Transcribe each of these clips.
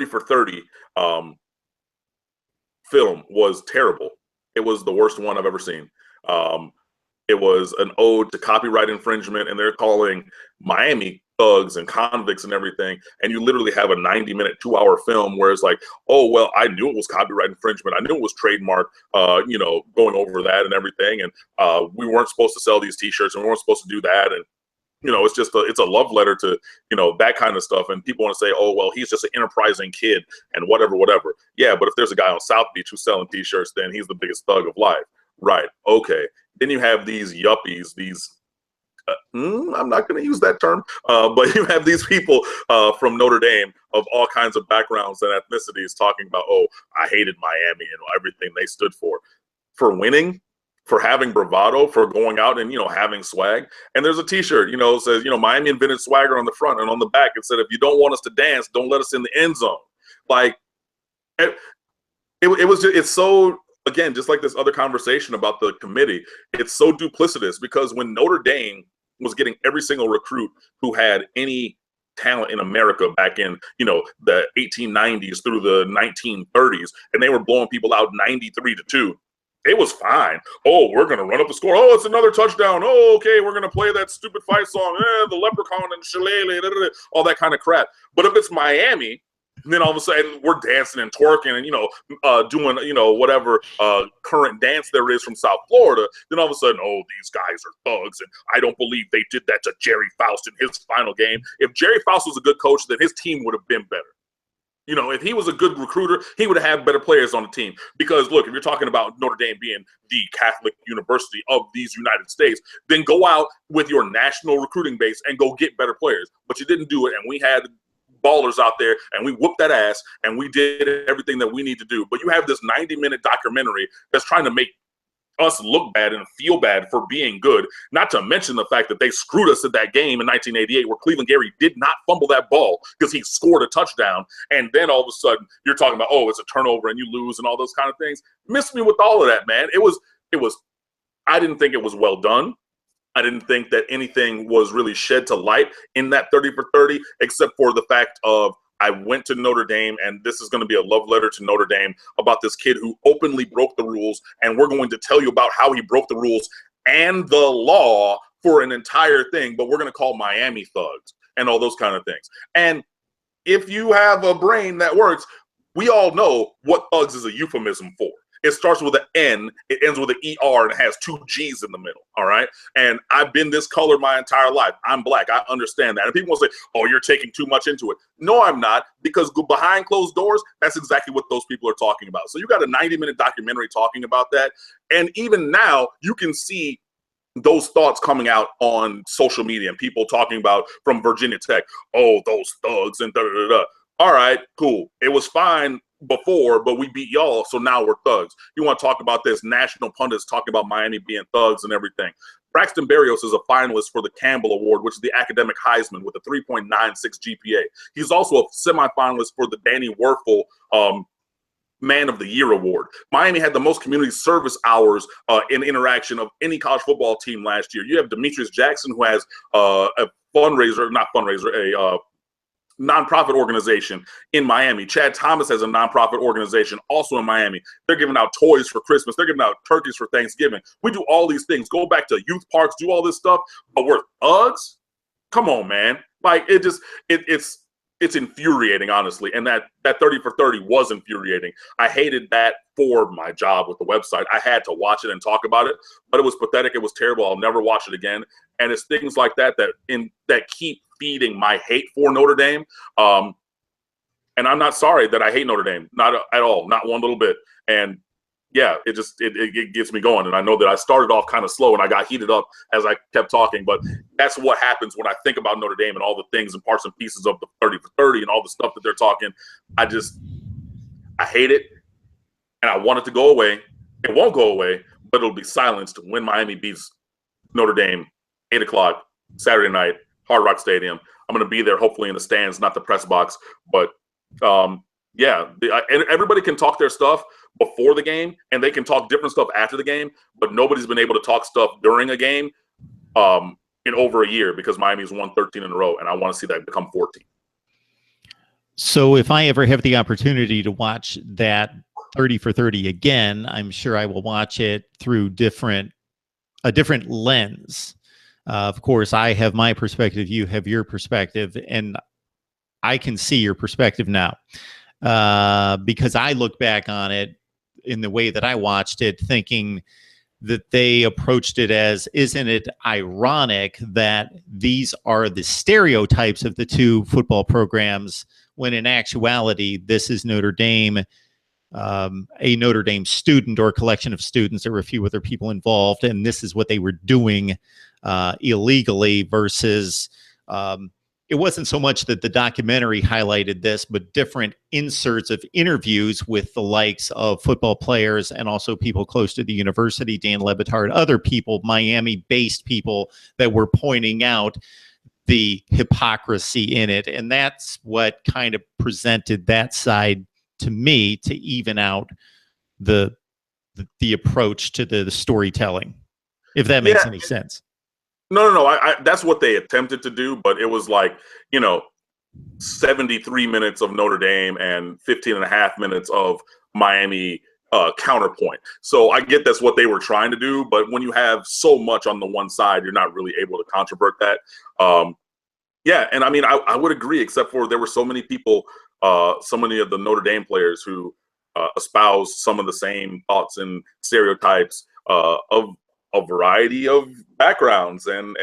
for 30 film was terrible. It was the worst one I've ever seen. It was an ode to copyright infringement, and they're calling Miami thugs and convicts and everything. And you literally have a 90-minute, 2-hour film where it's like, oh, well, I knew it was copyright infringement. I knew it was trademark, you know, going over that and everything. And we weren't supposed to sell these T-shirts, and we weren't supposed to do that. And you know, it's just it's a love letter to, you know, that kind of stuff. And people want to say, oh, well, he's just an enterprising kid and whatever. Yeah, but if there's a guy on South Beach who's selling T-shirts, then he's the biggest thug of life. Right. Okay. Then you have these yuppies, these, I'm not going to use that term, but you have these people from Notre Dame of all kinds of backgrounds and ethnicities talking about, oh, I hated Miami and everything they stood for winning, for having bravado, for going out and, you know, having swag. And there's a T-shirt, you know, says, you know, Miami invented swagger on the front, and on the back it said, if you don't want us to dance, don't let us in the end zone. Like, it's so, again, just like this other conversation about the committee, it's so duplicitous, because when Notre Dame was getting every single recruit who had any talent in America back in, you know, the 1890s through the 1930s, and they were blowing people out 93-2, it was fine. Oh, we're going to run up the score. Oh, it's another touchdown. Oh, okay, we're going to play that stupid fight song, the leprechaun and shillelagh, all that kind of crap. But if it's Miami, then all of a sudden we're dancing and twerking and, you know, doing, you know, whatever current dance there is from South Florida. Then all of a sudden, oh, these guys are thugs, and I don't believe they did that to Jerry Faust in his final game. If Jerry Faust was a good coach, then his team would have been better. You know, if he was a good recruiter, he would have had better players on the team. Because, look, if you're talking about Notre Dame being the Catholic university of these United States, then go out with your national recruiting base and go get better players. But you didn't do it, and we had ballers out there, and we whooped that ass, and we did everything that we need to do. But you have this 90-minute documentary that's trying to make us look bad and feel bad for being good, not to mention the fact that they screwed us at that game in 1988 where Cleveland Gary did not fumble that ball because he scored a touchdown, and then all of a sudden you're talking about, oh, it's a turnover and you lose and all those kind of things. Missed me with all of that, man. It was I didn't think it was well done. I didn't think that anything was really shed to light in that 30 for 30, except for the fact of, I went to Notre Dame, and this is going to be a love letter to Notre Dame about this kid who openly broke the rules, and we're going to tell you about how he broke the rules and the law for an entire thing, but we're going to call Miami thugs and all those kind of things. And if you have a brain that works, we all know what thugs is a euphemism for. It starts with an N, it ends with an ER, and it has 2 G's in the middle, all right? And I've been this color my entire life. I'm black. I understand that. And people will say, oh, you're taking too much into it. No, I'm not, because behind closed doors, that's exactly what those people are talking about. So you got a 90-minute documentary talking about that. And even now, you can see those thoughts coming out on social media and people talking about from Virginia Tech, oh, those thugs and da-da-da-da. All right, cool. It was fine before, but we beat y'all, so now we're thugs. You want to talk about this? National pundits talking about Miami being thugs and everything. Braxton Berrios is a finalist for the Campbell Award, which is the academic Heisman, with a 3.96 GPA. He's also a semifinalist for the Danny Werfel Man of the Year Award. Miami had the most community service hours in interaction of any college football team last year. You have Demetrius Jackson, who has a nonprofit organization in Miami. Chad Thomas has a nonprofit organization also in Miami. They're giving out toys for Christmas. They're giving out turkeys for Thanksgiving. We do all these things. Go back to youth parks, do all this stuff, but we're thugs? Come on, man. Like, it's infuriating, honestly. And that 30 for 30 was infuriating. I hated that for my job with the website. I had to watch it and talk about it, but it was pathetic. It was terrible. I'll never watch it again. And it's things like that that keep feeding my hate for Notre Dame. And I'm not sorry that I hate Notre Dame, not at all, not one little bit. And yeah, it gets me going. And I know that I started off kind of slow and I got heated up as I kept talking, but that's what happens when I think about Notre Dame and all the things and parts and pieces of the 30 for 30 and all the stuff that they're talking. I hate it, and I want it to go away. It won't go away, but it'll be silenced when Miami beats Notre Dame, 8 o'clock, Saturday night, Hard Rock Stadium. I'm going to be there, hopefully in the stands, not the press box. But yeah, everybody can talk their stuff before the game, and they can talk different stuff after the game, but nobody's been able to talk stuff during a game in over a year, because Miami's won 13 in a row, and I want to see that become 14. So if I ever have the opportunity to watch that 30 for 30 again, I'm sure I will watch it through a different lens. Of course, I have my perspective, you have your perspective, and I can see your perspective now because I look back on it in the way that I watched it, thinking that they approached it as, isn't it ironic that these are the stereotypes of the two football programs, when in actuality, this is Notre Dame, a Notre Dame student or a collection of students. There were a few other people involved, and this is what they were doing illegally versus it wasn't so much that the documentary highlighted this, but different inserts of interviews with the likes of football players and also people close to the university, Dan Le Batard, other people, Miami-based people that were pointing out the hypocrisy in it. And that's what kind of presented that side to me to even out the approach to the storytelling, if that makes any sense. No. That's what they attempted to do, but it was like, 73 minutes of Notre Dame and 15 and a half minutes of Miami counterpoint. So I get that's what they were trying to do, but when you have so much on the one side, you're not really able to controvert that. And I mean, I would agree, except for there were so many people, so many of the Notre Dame players who espouse some of the same thoughts and stereotypes of a variety of backgrounds and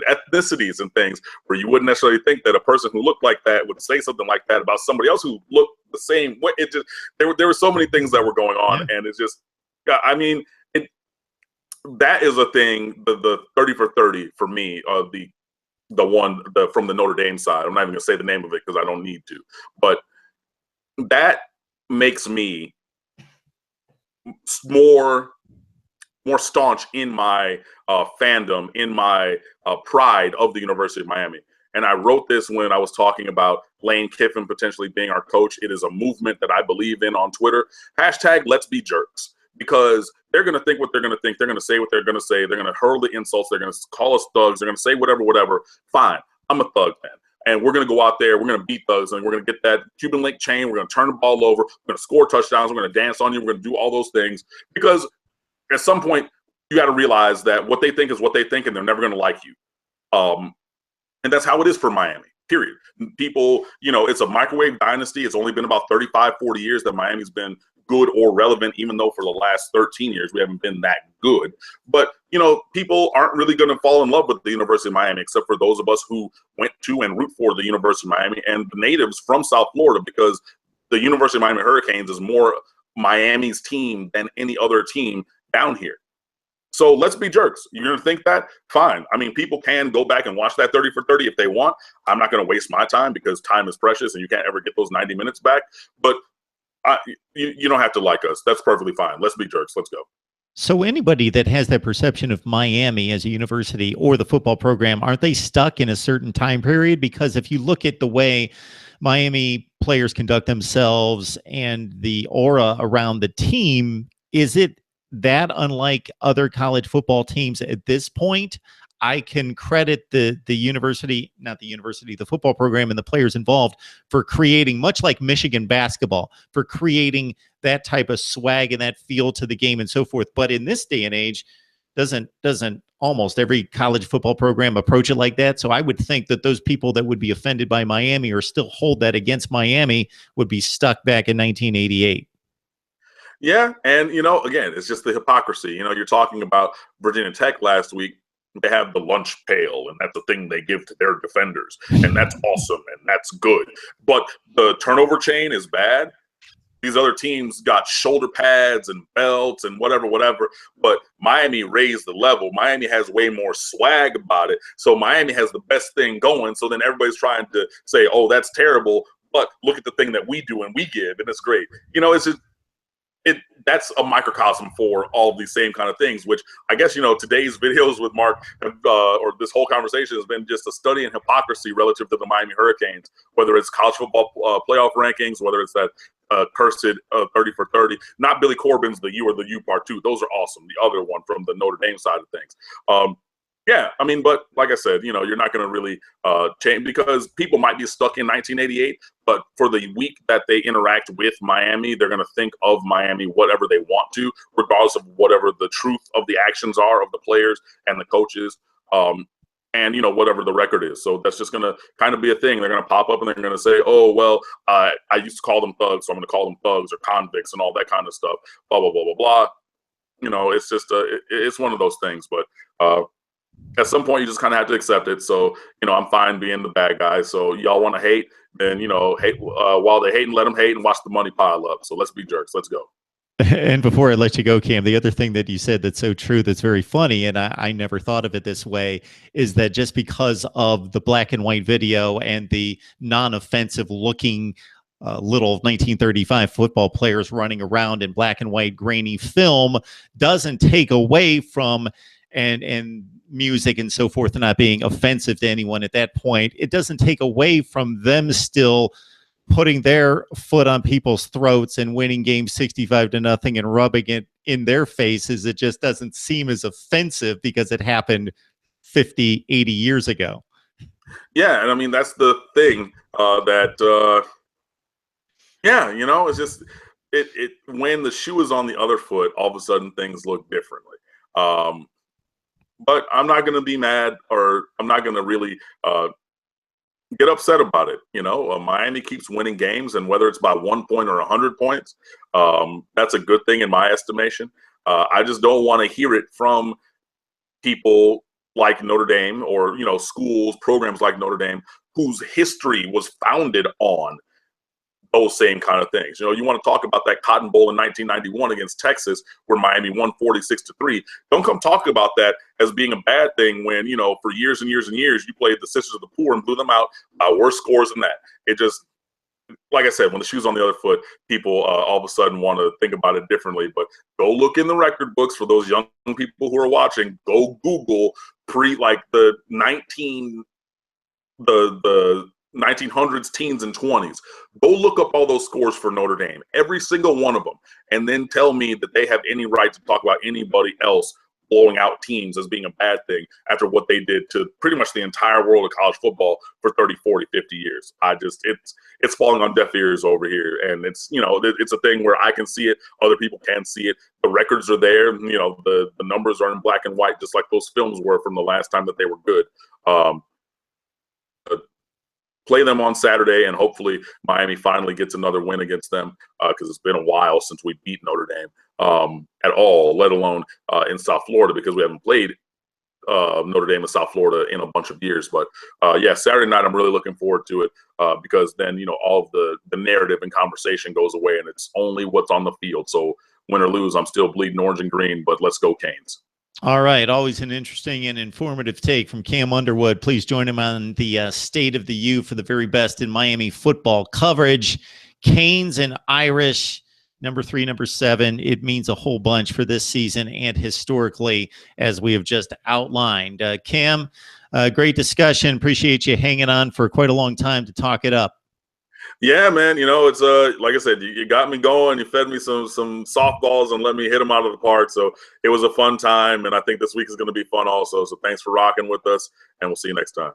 ethnicities and things, where you wouldn't necessarily think that a person who looked like that would say something like that about somebody else who looked the same way. It just there were so many things that were going on, and it's just, I mean, that is a thing. The 30 for 30 for me, the one from the Notre Dame side. I'm not even gonna say the name of it because I don't need to, but that makes me more staunch in my fandom, in my pride of the University of Miami. And I wrote this when I was talking about Lane Kiffin potentially being our coach. It is a movement that I believe in on Twitter. # let's be jerks. Because they're going to think what they're going to think. They're going to say what they're going to say. They're going to hurl the insults. They're going to call us thugs. They're going to say whatever. Fine. I'm a thug fan. And we're going to go out there. We're going to beat thugs. And we're going to get that Cuban link chain. We're going to turn the ball over. We're going to score touchdowns. We're going to dance on you. We're going to do all those things. Because at some point, you got to realize that what they think is what they think, and they're never going to like you. And that's how it is for Miami, period. People, it's a microwave dynasty. It's only been about 35, 40 years that Miami's been good or relevant, even though for the last 13 years we haven't been that good. But, people aren't really going to fall in love with the University of Miami, except for those of us who went to and root for the University of Miami and the natives from South Florida, because the University of Miami Hurricanes is more Miami's team than any other team down here. So let's be jerks. You're going to think that? Fine. I mean, people can go back and watch that 30 for 30 if they want. I'm not going to waste my time because time is precious and you can't ever get those 90 minutes back. But you don't have to like us. That's perfectly fine. Let's be jerks. Let's go. So anybody that has that perception of Miami as a university or the football program, aren't they stuck in a certain time period? Because if you look at the way Miami players conduct themselves and the aura around the team, is it that unlike other college football teams at this point? I can credit the university, not the university, the football program and the players involved for creating, much like Michigan basketball, for creating that type of swag and that feel to the game and so forth. But in this day and age, doesn't almost every college football program approach it like that? So I would think that those people that would be offended by Miami or still hold that against Miami would be stuck back in 1988. Yeah, and again, it's just the hypocrisy. You're talking about Virginia Tech last week. They have the lunch pail, and that's the thing they give to their defenders, and that's awesome, and that's good. But the turnover chain is bad. These other teams got shoulder pads and belts and whatever, but Miami raised the level. Miami has way more swag about it, so Miami has the best thing going. So then everybody's trying to say, oh, that's terrible, but look at the thing that we do and we give, and it's great. It's just, that's a microcosm for all of these same kind of things, which I guess, today's videos with Mark or this whole conversation has been just a study in hypocrisy relative to the Miami Hurricanes, whether it's college football playoff rankings, whether it's that cursed 30 for 30, not Billy Corbin's the U or the U part two. Those are awesome. The other one from the Notre Dame side of things. Yeah, I mean, but like I said, you know, you're not going to really change because people might be stuck in 1988, but for the week that they interact with Miami, they're going to think of Miami whatever they want to, regardless of whatever the truth of the actions are of the players and the coaches, and you know whatever the record is. So that's just going to kind of be a thing. They're going to pop up and they're going to say, "Oh well, I used to call them thugs, so I'm going to call them thugs or convicts and all that kind of stuff." Blah blah blah blah blah. You know, it's just it's one of those things, but. At some point, you just kind of have to accept it. So, you know, I'm fine being the bad guy. So, y'all want to hate, then, you know, hate while they hate and let them hate and watch the money pile up. So, let's be jerks. Let's go. And before I let you go, Cam, the other thing that you said that's so true, that's very funny, and I never thought of it this way, is that just because of the black and white video and the non-offensive looking little 1935 football players running around in black and white grainy film doesn't take away from and music and so forth not being offensive to anyone at that point. It doesn't take away from them still putting their foot on people's throats and winning games 65-0 and rubbing it in their faces. It just doesn't seem as offensive because it happened 50, 80 years ago. Yeah, and I mean that's the thing yeah, you know, it's just it when the shoe is on the other foot, all of a sudden things look differently. But I'm not going to be mad, or I'm not going to really get upset about it. You know, Miami keeps winning games, and whether it's by 1 point or 100 points, that's a good thing in my estimation. I just don't want to hear it from people like Notre Dame, or you know, schools, programs like Notre Dame, whose history was founded on those same kind of things. You know, you want to talk about that Cotton Bowl in 1991 against Texas, where Miami won 46-3. Don't come talk about that as being a bad thing when, you know, for years and years and years, you played the Sisters of the Poor and blew them out by worse scores than that. It just, like I said, when the shoe's on the other foot, people all of a sudden want to think about it differently. But go look in the record books for those young people who are watching. Go Google like the 1900s, teens, and 20s. Go look up all those scores for Notre Dame, every single one of them, and then tell me that they have any right to talk about anybody else blowing out teams as being a bad thing after what they did to pretty much the entire world of college football for 30, 40, 50 years. It's falling on deaf ears over here, and it's, you know, it's a thing where I can see it, other people can see it. The records are there, you know, the numbers are in black and white, just like those films were from the last time that they were good. Play them on Saturday, and hopefully Miami finally gets another win against them, because it's been a while since we beat Notre Dame at all, let alone in South Florida, because we haven't played Notre Dame in South Florida in a bunch of years. But yeah, Saturday night, I'm really looking forward to it, because then, you know, all of the narrative and conversation goes away, and it's only what's on the field. So win or lose, I'm still bleeding orange and green, but let's go Canes. All right. Always an interesting and informative take from Cam Underwood. Please join him on the State of the U for the very best in Miami football coverage. Canes and Irish, number 3, number 7. It means a whole bunch for this season and historically, as we have just outlined. Cam, great discussion. Appreciate you hanging on for quite a long time to talk it up. Yeah, man. You know, it's like I said, you got me going. You fed me some softballs and let me hit them out of the park. So it was a fun time, and I think this week is going to be fun also. So thanks for rocking with us, and we'll see you next time.